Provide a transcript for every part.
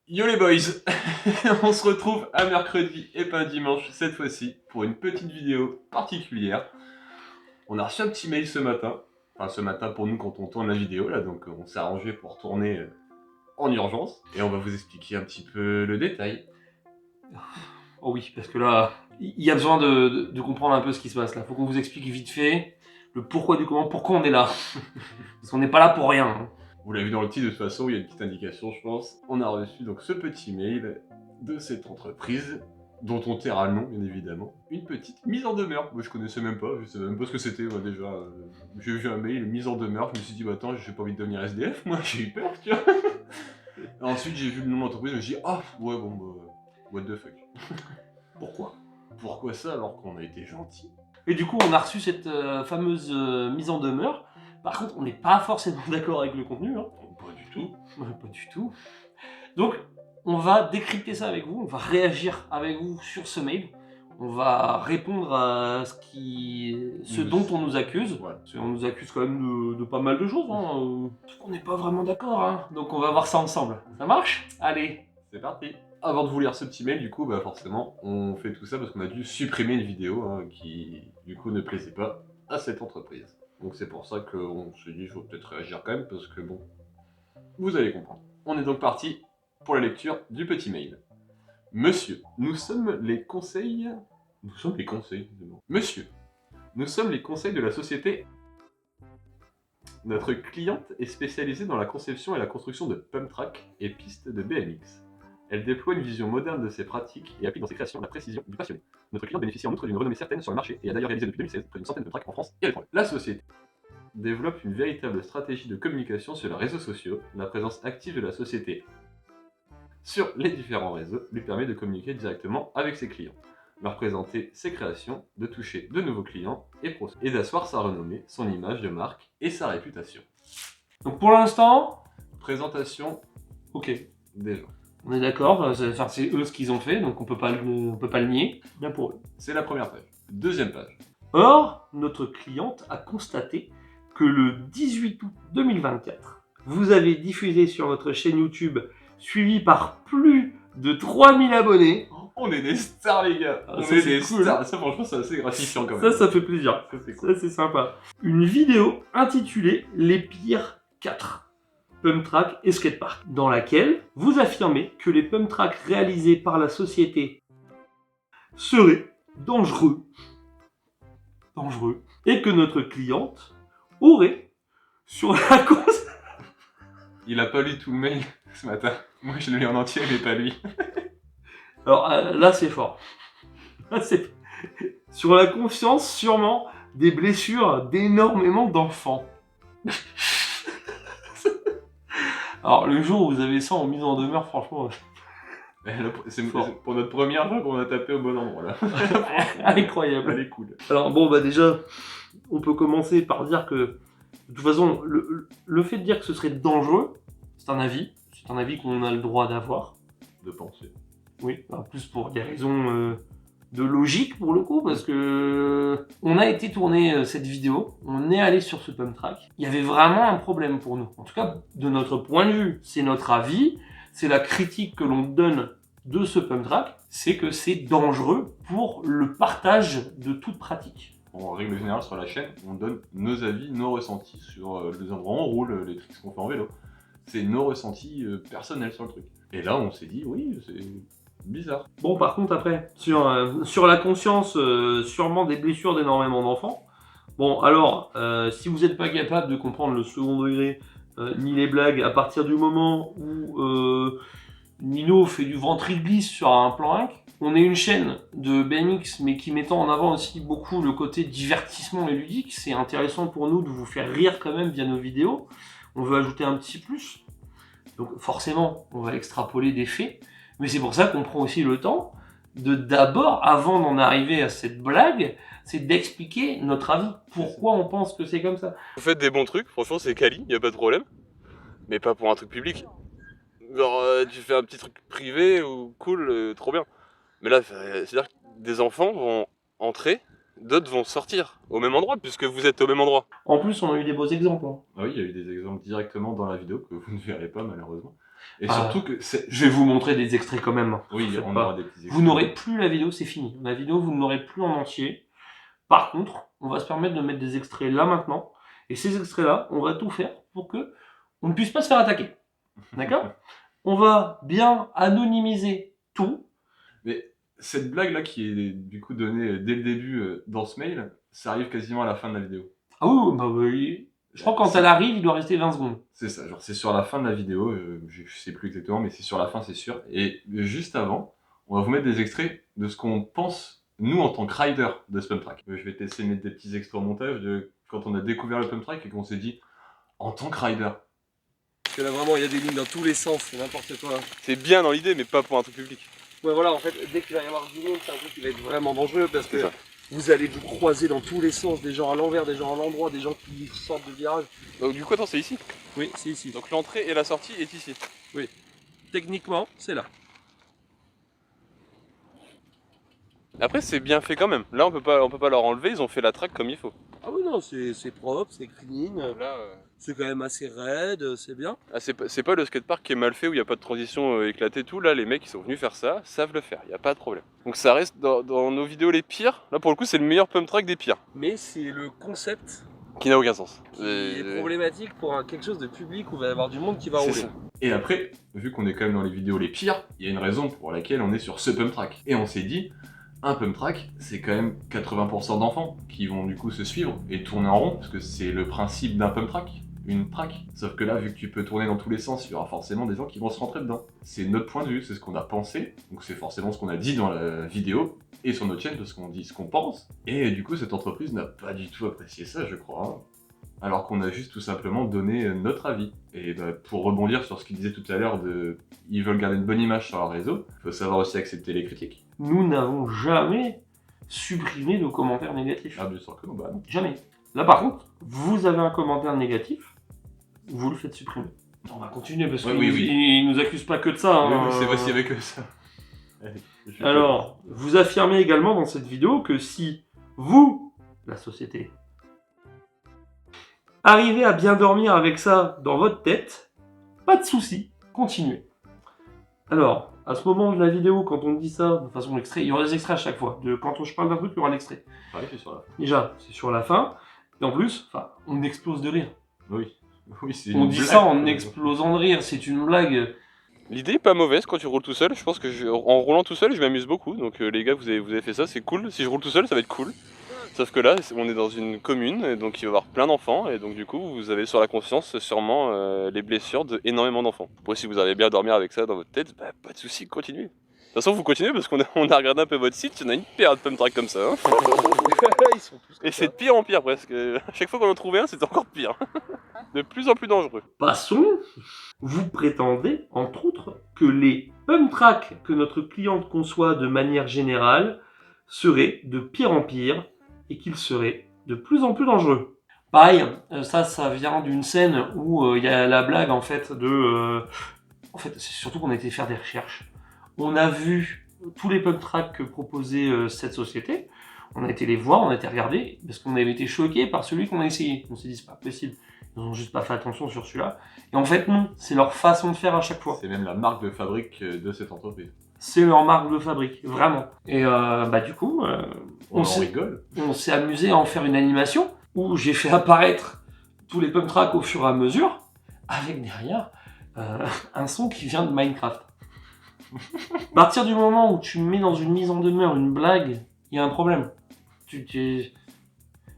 Yo les boys, on se retrouve à mercredi et pas dimanche cette fois-ci pour une petite vidéo particulière. On a reçu un petit mail ce matin, enfin ce matin pour nous quand on tourne la vidéo là, donc on s'est arrangé pour tourner en urgence et on va vous expliquer un petit peu le détail. Oh oui, parce que là, il y a besoin de comprendre un peu ce qui se passe là. Faut qu'on vous explique vite fait le pourquoi du comment, pourquoi on est là. Parce qu'on n'est pas là pour rien. Hein. Vous l'avez vu dans le titre de toute façon, il y a une petite indication je pense. On a reçu donc ce petit mail de cette entreprise dont on taira le nom bien évidemment. Une petite mise en demeure. Moi je connaissais même pas, je savais même pas ce que c'était moi déjà. J'ai vu un mail, mise en demeure, je me suis dit bah attends j'ai pas envie de devenir SDF, moi j'ai eu peur tu vois. Ensuite j'ai vu le nom de l'entreprise, je me suis dit ah ouais bon bah what the fuck. Pourquoi? Pourquoi ça alors qu'on a été gentil? Et du coup, on a reçu cette fameuse mise en demeure. Par contre, on n'est pas forcément d'accord avec le contenu. Hein. Pas du tout. Pas du tout. Donc, on va décrypter ça avec vous. On va réagir avec vous sur ce mail. On va répondre à ce dont on nous accuse. Ouais. Parce qu'on nous accuse quand même de pas mal de choses. Hein. On n'est pas vraiment d'accord. Hein. Donc, on va voir ça ensemble. Ça marche? Allez, c'est parti. Avant de vous lire ce petit mail, du coup, bah forcément, on fait tout ça parce qu'on a dû supprimer une vidéo hein, qui, du coup, ne plaisait pas à cette entreprise. Donc c'est pour ça qu'on se dit, il faut peut-être réagir quand même, parce que bon, vous allez comprendre. On est donc parti pour la lecture du petit mail. Monsieur, nous sommes les conseils... Monsieur, nous sommes les conseils de la société... Notre cliente est spécialisée dans la conception et la construction de pump track et pistes de BMX. Elle déploie une vision moderne de ses pratiques et applique dans ses créations la précision du passionné. Notre cliente bénéficie en outre d'une renommée certaine sur le marché et a d'ailleurs réalisé depuis 2016 près d'une centaine de tracks en France et à l'étranger. La société développe une véritable stratégie de communication sur les réseaux sociaux. La présence active de la société sur les différents réseaux lui permet de communiquer directement avec ses clients, leur présenter ses créations, de toucher de nouveaux clients et prospects, et d'asseoir sa renommée, son image de marque et sa réputation. donc pour l'instant, présentation ok. des gens. On est d'accord, c'est eux ce qu'ils ont fait, donc on peut pas le nier. Bien pour eux. C'est la première page. Deuxième page. Or, notre cliente a constaté que le 18 août 2024, vous avez diffusé sur notre chaîne YouTube, suivi par plus de 3000 abonnés. On est des stars les gars. Ah, on ça, est c'est des cool. stars. Ça franchement c'est assez gratifiant quand même. Ça fait plaisir. Ça c'est cool. Ça c'est sympa. Une vidéo intitulée Les pires 4 pump track et skatepark, dans laquelle vous affirmez que les pump tracks réalisés par la société seraient dangereux, et que notre cliente aurait sur la cause. Il a pas lu tout le mail ce matin. Moi je l'ai lu en entier mais pas lui. Alors là c'est fort. Là, c'est sur la confiance sûrement des blessures d'énormément d'enfants. Alors le jour où vous avez ça en mise en demeure, franchement... C'est pour notre première fois qu'on a tapé au bon endroit là. Incroyable. Elle est cool. Alors bon bah déjà, on peut commencer par dire que de toute façon, le fait de dire que ce serait dangereux, c'est un avis qu'on a le droit d'avoir. De penser. Oui, en plus pour des raisons de logique pour le coup, parce que on a été tourner cette vidéo, on est allé sur ce pump track, il y avait vraiment un problème pour nous. En tout cas, de notre point de vue, c'est notre avis, c'est la critique que l'on donne de ce pump track, c'est que c'est dangereux pour le partage de toute pratique. En règle générale sur la chaîne, on donne nos avis, nos ressentis sur les endroits où on roule, les tricks qu'on fait en vélo. C'est nos ressentis personnels sur le truc. Et là on s'est dit oui, c'est bizarre. Bon par contre après, sur la conscience sûrement des blessures d'énormément d'enfants, bon alors si vous n'êtes pas capable de comprendre le second degré, ni les blagues, à partir du moment où Nino fait du ventriglisse sur un plan 1, on est une chaîne de BMX mais qui mettant en avant aussi beaucoup le côté divertissement et ludique, c'est intéressant pour nous de vous faire rire quand même via nos vidéos, on veut ajouter un petit plus, donc forcément on va extrapoler des faits, mais c'est pour ça qu'on prend aussi le temps de d'abord, avant d'en arriver à cette blague, c'est d'expliquer notre avis, pourquoi on pense que c'est comme ça. Vous faites des bons trucs, franchement c'est quali, y a pas de problème, mais pas pour un truc public. Genre tu fais un petit truc privé ou cool, trop bien. Mais là, c'est-à-dire que des enfants vont entrer, d'autres vont sortir au même endroit, puisque vous êtes au même endroit. En plus, on a eu des beaux exemples. Hein. Ah oui, il y a eu des exemples directement dans la vidéo que vous ne verrez pas malheureusement. Et Ah. surtout que Je vais vous montrer des extraits quand même. oui, Faites on pas. aura des petits Vous n'aurez plus la vidéo, c'est fini. La vidéo, vous ne l'aurez plus en entier. Par contre, on va se permettre de mettre des extraits là maintenant. Et ces extraits-là, on va tout faire pour que on ne puisse pas se faire attaquer. D'accord? On va bien anonymiser tout. Mais cette blague-là qui est du coup donnée dès le début dans ce mail, ça arrive quasiment à la fin de la vidéo. Ah oui, bah oui. Je crois que quand elle arrive, il doit rester 20 secondes. C'est ça, genre c'est sur la fin de la vidéo, je sais plus exactement, mais c'est sur la fin, c'est sûr. Et juste avant, on va vous mettre des extraits de ce qu'on pense, nous, en tant que rider de ce pump track. Je vais essayer de mettre des petits extraits au montage de quand on a découvert le pump track et qu'on s'est dit, en tant que rider. Parce que là vraiment il y a des lignes dans tous les sens, c'est n'importe quoi. C'est bien dans l'idée, mais pas pour un truc public. Ouais voilà, en fait dès qu'il va y avoir du monde, c'est un truc qui va être vraiment dangereux parce que C'est ça. vous allez vous croiser dans tous les sens, des gens à l'envers, des gens à l'endroit, des gens qui sortent de virage. Donc du coup, attends, c'est ici. Oui, c'est ici. Donc l'entrée et la sortie est ici. Techniquement, c'est là. Après, c'est bien fait quand même. Là, on peut pas leur enlever, ils ont fait la track comme il faut. Ah oui non, c'est propre, c'est clean, Là, c'est quand même assez raide, c'est bien. c'est pas le skatepark qui est mal fait où il n'y a pas de transition éclatée tout. Là, les mecs qui sont venus faire ça savent le faire, il n'y a pas de problème. Donc ça reste dans nos vidéos les pires. Là, pour le coup, c'est le meilleur pump track des pires. Mais c'est le concept Qui n'a aucun sens. qui est problématique pour quelque chose de public où il va y avoir du monde qui va C'est rouler. ça. Et après, vu qu'on est quand même dans les vidéos les pires, il y a une raison pour laquelle on est sur ce pump track. Et on s'est dit, un pump track, c'est quand même 80% d'enfants qui vont du coup se suivre et tourner en rond, parce que c'est le principe d'un pump track, une track. Sauf que là, vu que tu peux tourner dans tous les sens, il y aura forcément des gens qui vont se rentrer dedans. C'est notre point de vue, c'est ce qu'on a pensé, donc c'est forcément ce qu'on a dit dans la vidéo et sur notre chaîne, parce qu'on dit ce qu'on pense. Et du coup, cette entreprise n'a pas du tout apprécié ça, je crois. Hein. Alors qu'on a juste tout simplement donné notre avis. Et bah, pour rebondir sur ce qu'il disait tout à l'heure de ils veulent garder une bonne image sur leur réseau, il faut savoir aussi accepter les critiques. Nous n'avons jamais supprimé de commentaires négatifs. Ah bien sûr que non, bah non. Jamais. Là par contre, vous avez un commentaire négatif, vous le faites supprimer. On va continuer parce Ouais, qu'ils oui. nous accusent pas que de ça. Hein. Oui, c'est aussi avec ça. Allez, je vais Alors, vous affirmez également dans cette vidéo que si vous, la société, arrivez à bien dormir avec ça dans votre tête, pas de souci, continuez. Alors, à ce moment de la vidéo, quand on dit ça, de façon extrait, il y aura des extraits à chaque fois. Quand je parle d'un truc, il y aura l'extrait. pareil, c'est sur la fin. Déjà, c'est sur la fin. Et en plus, on explose de rire. Oui. Oui, c'est On une dit blague, ça en quoi. explosant de rire, c'est une blague. L'idée est pas mauvaise quand tu roules tout seul. Je pense que en roulant tout seul, je m'amuse beaucoup. Donc les gars, vous avez fait ça, c'est cool. Si je roule tout seul, ça va être cool. Sauf que là, on est dans une commune, et donc il va y avoir plein d'enfants, et donc du coup, vous avez sur la conscience sûrement les blessures d'énormément d'enfants. Après, si vous arrivez bien à dormir avec ça dans votre tête, bah, pas de soucis, continuez. De toute façon, vous continuez parce qu'on a regardé un peu votre site, il y en a une paire de pump track comme ça. Hein. Ils sont tous Et c'est de pire en pire presque. À chaque fois qu'on en trouvait un, c'était encore pire. De plus en plus dangereux. Passons. Vous prétendez, entre autres, que les pump tracks que notre cliente conçoit de manière générale seraient de pire en pire et qu'ils seraient de plus en plus dangereux. Pareil, ça vient d'une scène où il y a la blague en fait de... en fait, c'est surtout qu'on a été faire des recherches. On a vu tous les pump tracks que proposait cette société. On a été les voir, on a été regarder, parce qu'on avait été choqués par celui qu'on a essayé. On s'est dit, c'est pas possible. Ils n'ont juste pas fait attention sur celui-là. Et en fait, non, c'est leur façon de faire à chaque fois. C'est même la marque de fabrique de cette entreprise. C'est leur marque de fabrique, vraiment. Et du coup, On en s'est- rigole. on s'est amusé à en faire une animation où j'ai fait apparaître tous les pump tracks au fur et à mesure, avec derrière un son qui vient de Minecraft. À partir du moment où tu mets dans une mise en demeure une blague, il y a un problème.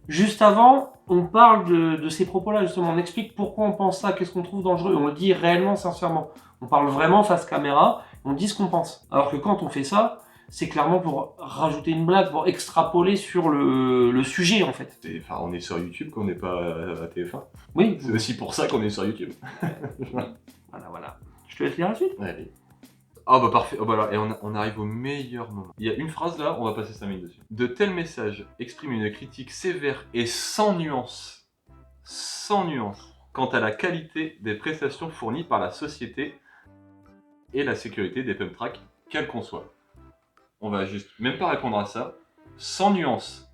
Juste avant, on parle de ces propos-là, justement. On explique pourquoi on pense ça, qu'est-ce qu'on trouve dangereux. On le dit réellement, sincèrement. On parle vraiment face caméra, on dit ce qu'on pense. Alors que quand on fait ça, c'est clairement pour rajouter une blague, pour extrapoler sur le sujet, en fait. Enfin, on est sur YouTube quand on n'est pas à TF1. Oui, C'est aussi pour ça qu'on est sur YouTube. voilà. Je te laisse lire la suite. Allez. Ah bah parfait, oh, bah alors, et on arrive au meilleur moment. Il y a une phrase là, on va passer 5 minutes dessus. De tels messages expriment une critique sévère et sans nuance, quant à la qualité des prestations fournies par la société et la sécurité des pump tracks qu'elle conçoit. On va juste même pas répondre à ça, sans nuance.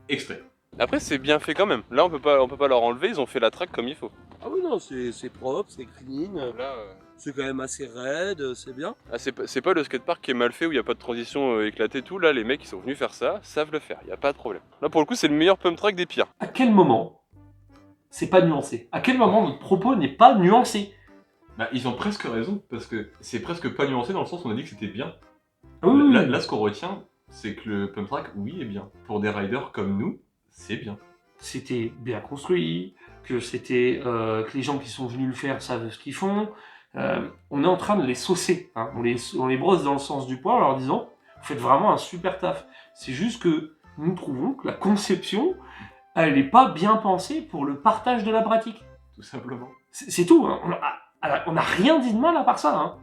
Extrait. Après, c'est bien fait quand même. Là, on peut pas leur enlever, ils ont fait la track comme il faut. Ah oui non, c'est propre, c'est clean. Là, C'est quand même assez raide, c'est bien. Ah, c'est pas le skatepark qui est mal fait où il n'y a pas de transition éclatée tout. Là, les mecs qui sont venus faire ça savent le faire, il n'y a pas de problème. Là, pour le coup, c'est le meilleur pump track des pires. À quel moment c'est pas nuancé? À quel moment notre propos n'est pas nuancé? Bah, ils ont presque raison, parce que c'est presque pas nuancé dans le sens où on a dit que c'était bien. Ah oui, Là, oui. là, ce qu'on retient, c'est que le pump track, oui, est bien. Pour des riders comme nous, c'est bien. C'était bien construit, que c'était que les gens qui sont venus le faire savent ce qu'ils font. On est en train de les saucer, hein. On les brosse dans le sens du poil en leur disant vous faites vraiment un super taf. C'est juste que nous trouvons que la conception, elle n'est pas bien pensée pour le partage de la pratique. Tout simplement. C'est tout, hein. On n'a rien dit de mal à part ça, hein.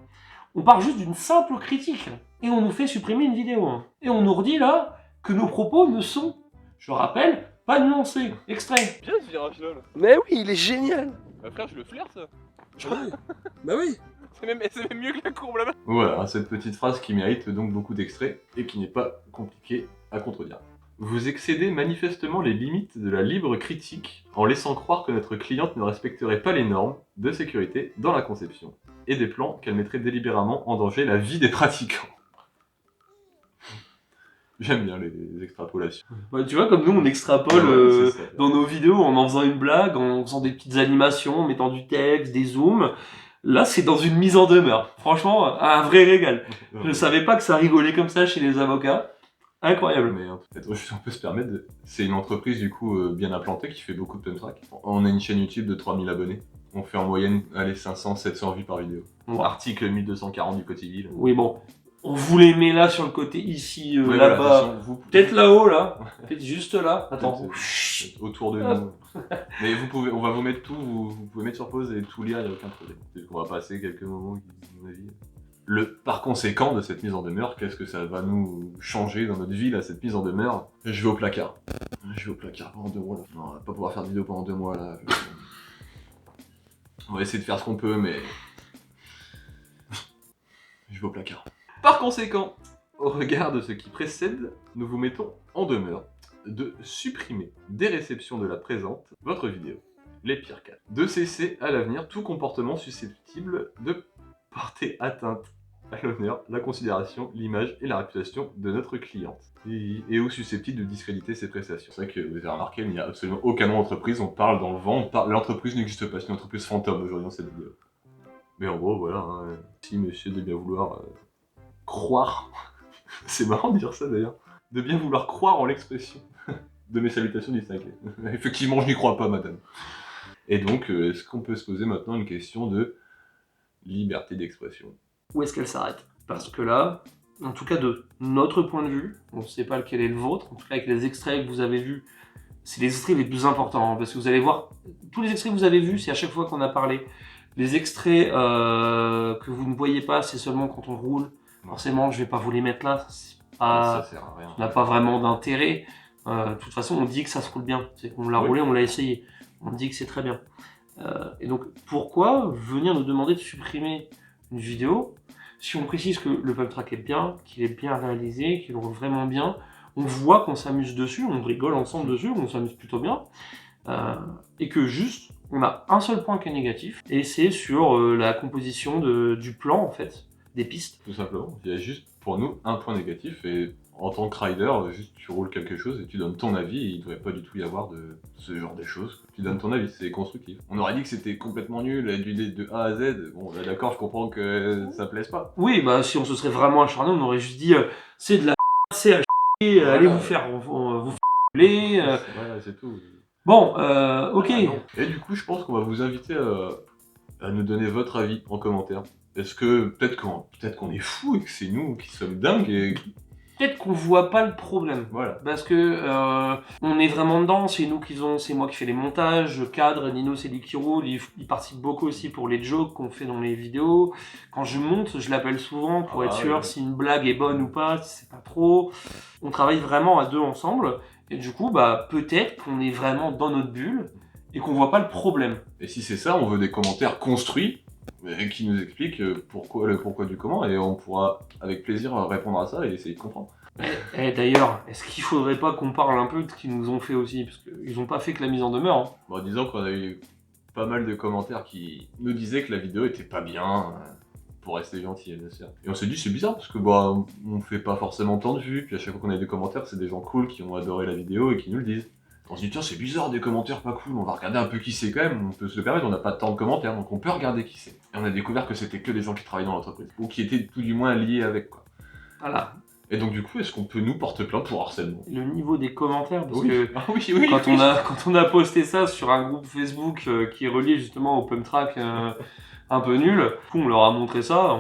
On part juste d'une simple critique et on nous fait supprimer une vidéo, hein. Et on nous redit là que nos propos ne sont, je rappelle, pas nuancés. Extrait. Bien ce virage là. Mais oui, il est génial. Bah, frère, je le flaire ça. Ah oui. Bah oui. C'est même mieux que la courbe là-bas. Voilà, cette petite phrase qui mérite donc beaucoup d'extraits et qui n'est pas compliquée à contredire. Vous excédez manifestement les limites de la libre critique en laissant croire que notre cliente ne respecterait pas les normes de sécurité dans la conception et des plans qu'elle mettrait délibérément en danger la vie des pratiquants. J'aime bien les extrapolations. Ouais, tu vois, comme nous, on extrapole Ouais, c'est ça. dans nos vidéos en faisant une blague, en faisant des petites animations, en mettant du texte, des zooms. Là, c'est dans une mise en demeure. Franchement, un vrai régal. Je ne savais pas que ça rigolait comme ça chez les avocats. Incroyable. Mais on peut se permettre C'est une entreprise du coup bien implantée qui fait beaucoup de pump track. On a une chaîne YouTube de 3000 abonnés. On fait en moyenne 500-700 vues par vidéo. Ouais. Article 1240 du quotidien. Oui, bon. On vous les met là sur le côté, ici, Ouais, là-bas. voilà, de toute façon, vous- Peut-être là-haut, là. Peut-être juste là. Attends. Peut-être autour de nous. Mais on va vous mettre tout, vous pouvez mettre sur pause et tout lire, il n'y a aucun problème. On va passer quelques moments, à mon avis. Par conséquent de cette mise en demeure, qu'est-ce que ça va nous changer dans notre vie, là, cette mise en demeure? Je vais au placard. Je vais au placard pendant 2 mois, là. Non, on va pas pouvoir faire de vidéo pendant 2 mois, là. On va essayer de faire ce qu'on peut, mais... Je vais au placard. Par conséquent, au regard de ce qui précède, nous vous mettons en demeure de supprimer des réceptions de la présente votre vidéo, les pires cas, de cesser à l'avenir tout comportement susceptible de porter atteinte à l'honneur, la considération, l'image et la réputation de notre cliente, et ou susceptible de discréditer ses prestations. C'est vrai que vous avez remarqué, il n'y a absolument aucun nom d'entreprise, on parle dans le vent, l'entreprise n'existe pas, c'est une entreprise fantôme aujourd'hui dans cette vidéo. Mais en gros, voilà, hein, si monsieur de bien vouloir croire, c'est marrant de dire ça d'ailleurs, de bien vouloir croire en l'expression de mes salutations distinctes. Effectivement, je n'y crois pas, madame. Et donc, est-ce qu'on peut se poser maintenant une question de liberté d'expression? Où est-ce qu'elle s'arrête? Parce que là, en tout cas de notre point de vue, on ne sait pas lequel est le vôtre, en tout cas avec les extraits que vous avez vus, c'est les extraits les plus importants, hein, parce que vous allez voir, tous les extraits que vous avez vus, c'est à chaque fois qu'on a parlé. Les extraits que vous ne voyez pas, c'est seulement quand on roule. Forcément, je vais pas vous les mettre là, Ça sert à rien. ça n'a pas vraiment d'intérêt. De toute façon, on dit que ça se roule bien. On l'a Oui. roulé, on l'a essayé. On dit que c'est très bien. Et donc, pourquoi venir nous demander de supprimer une vidéo si on précise que le pump track est bien, qu'il est bien réalisé, qu'il roule vraiment bien? On voit qu'on s'amuse dessus, on rigole ensemble dessus, on s'amuse plutôt bien. Et que juste, on a un seul point qui est négatif, et c'est sur la composition du plan, en fait, des pistes. Tout simplement. Il y a juste, pour nous, un point négatif, et en tant que rider, juste tu roules quelque chose et tu donnes ton avis, et il ne devrait pas du tout y avoir de ce genre de choses. Tu donnes ton avis, c'est constructif. On aurait dit que c'était complètement nul, de A à Z. Bon, là, d'accord, je comprends que ça plaise pas. Oui, bah si on se serait vraiment acharné, on aurait juste dit c'est de la c'est à chier, Voilà. allez vous faire les. Voilà, c'est tout. Bon, ok. Ah, non. Et du coup, je pense qu'on va vous inviter à nous donner votre avis en commentaire. Est-ce que peut-être qu'on est fou et que c'est nous qui sommes dingues et Peut-être qu'on voit pas le problème. voilà. Parce que on est vraiment dedans, c'est moi qui fais les montages, je cadre, Nino c'est lui qui roule, il participe beaucoup aussi pour les jokes qu'on fait dans les vidéos. Quand je monte, je l'appelle souvent pour être sûr si une blague est bonne ou pas, si c'est pas trop. On travaille vraiment à deux ensemble, et du coup, bah peut-être qu'on est vraiment dans notre bulle et qu'on voit pas le problème. Et si c'est ça, on veut des commentaires construits qui nous expliquent le pourquoi du comment, et on pourra avec plaisir répondre à ça et essayer de comprendre. Et d'ailleurs, est-ce qu'il faudrait pas qu'on parle un peu de ce qu'ils nous ont fait aussi? Parce qu'ils ont pas fait que la mise en demeure. Hein. Bon, disons qu'on a eu pas mal de commentaires qui nous disaient que la vidéo était pas bien, pour rester gentil, bien sûr. Et on s'est dit, c'est bizarre, parce que bah, on fait pas forcément tant de vues, puis à chaque fois qu'on a des commentaires, c'est des gens cool qui ont adoré la vidéo et qui nous le disent. On se dit, tiens, c'est bizarre, des commentaires pas cool, on va regarder un peu qui c'est quand même, on peut se le permettre, on n'a pas tant de commentaires, donc on peut regarder qui c'est. Et on a découvert que c'était que des gens qui travaillaient dans l'entreprise, ou qui étaient tout du moins liés avec, quoi. Voilà. Et donc du coup, est-ce qu'on peut nous porter plainte pour harcèlement? Le niveau des commentaires, parce Oui. que Ah oui, quand on a posté ça sur un groupe Facebook qui est relié justement au pump track un peu nul, du coup on leur a montré ça.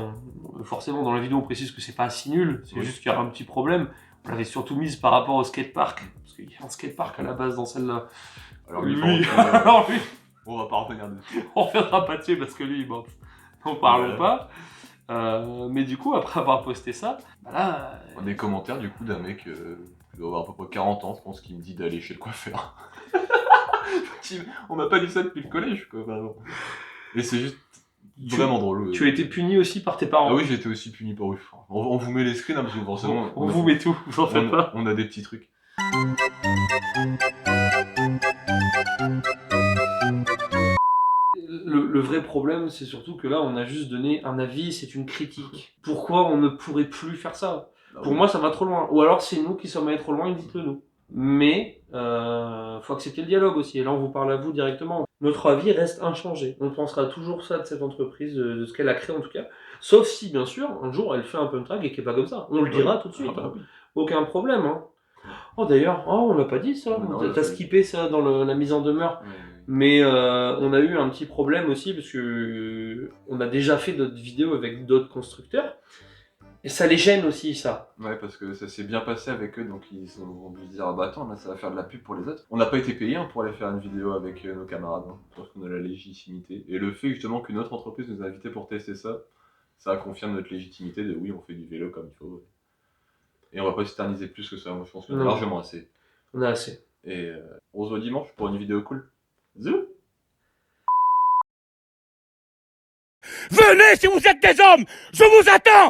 Forcément dans la vidéo on précise que c'est pas si nul, c'est juste qu'il y a un petit problème. On l'avait surtout mise par rapport au skatepark, parce qu'il y a un skatepark à la base dans celle-là. Alors lui, alors lui, on va pas revenir dessus. on reviendra pas dessus parce que lui, bon, n'en parlons pas. Mais du coup, après avoir posté ça, bah là... Des commentaires du coup d'un mec qui doit avoir à peu près 40 ans, je pense, qui me dit d'aller chez le coiffeur. On m'a pas dit ça depuis le collège, quoi, vraiment. Et c'est juste vraiment drôle. Tu as été puni aussi par tes parents. Ah oui, j'ai été aussi puni par eux. On vous met les screens, hein, parce que forcément... On vous met tout, vous en faites pas. On a des petits trucs. Le vrai problème, c'est surtout que là, on a juste donné un avis, c'est une critique. Pourquoi on ne pourrait plus faire ça? Pour moi, ça va trop loin. Ou alors, c'est nous qui sommes allés trop loin, et dites-le nous. Mais, faut accepter le dialogue aussi. Et là, on vous parle à vous directement. Notre avis reste inchangé. On pensera toujours ça de cette entreprise, de ce qu'elle a créé en tout cas. Sauf si, bien sûr, un jour, elle fait un pump track et qu'elle est pas comme ça. On le dira tout de suite. Ah bah oui. Aucun problème. Hein. Oh d'ailleurs, on l'a pas dit ça. T'as skippé ça dans la mise en demeure. Mais on a eu un petit problème aussi parce que on a déjà fait d'autres vidéos avec d'autres constructeurs et ça les gêne aussi ça. Ouais, parce que ça s'est bien passé avec eux, donc ils ont dû se dire ah bah attends, là ça va faire de la pub pour les autres. On n'a pas été payé pour aller faire une vidéo avec nos camarades, hein, parce qu'on a la légitimité. Et le fait justement qu'une autre entreprise nous a invités pour tester ça, ça confirme notre légitimité de oui, on fait du vélo comme il faut. Et on va pas s'éterniser plus que ça, moi je pense qu'on a largement assez. On a assez. Et on se voit dimanche pour une vidéo cool. Zou! Venez si vous êtes des hommes, je vous attends!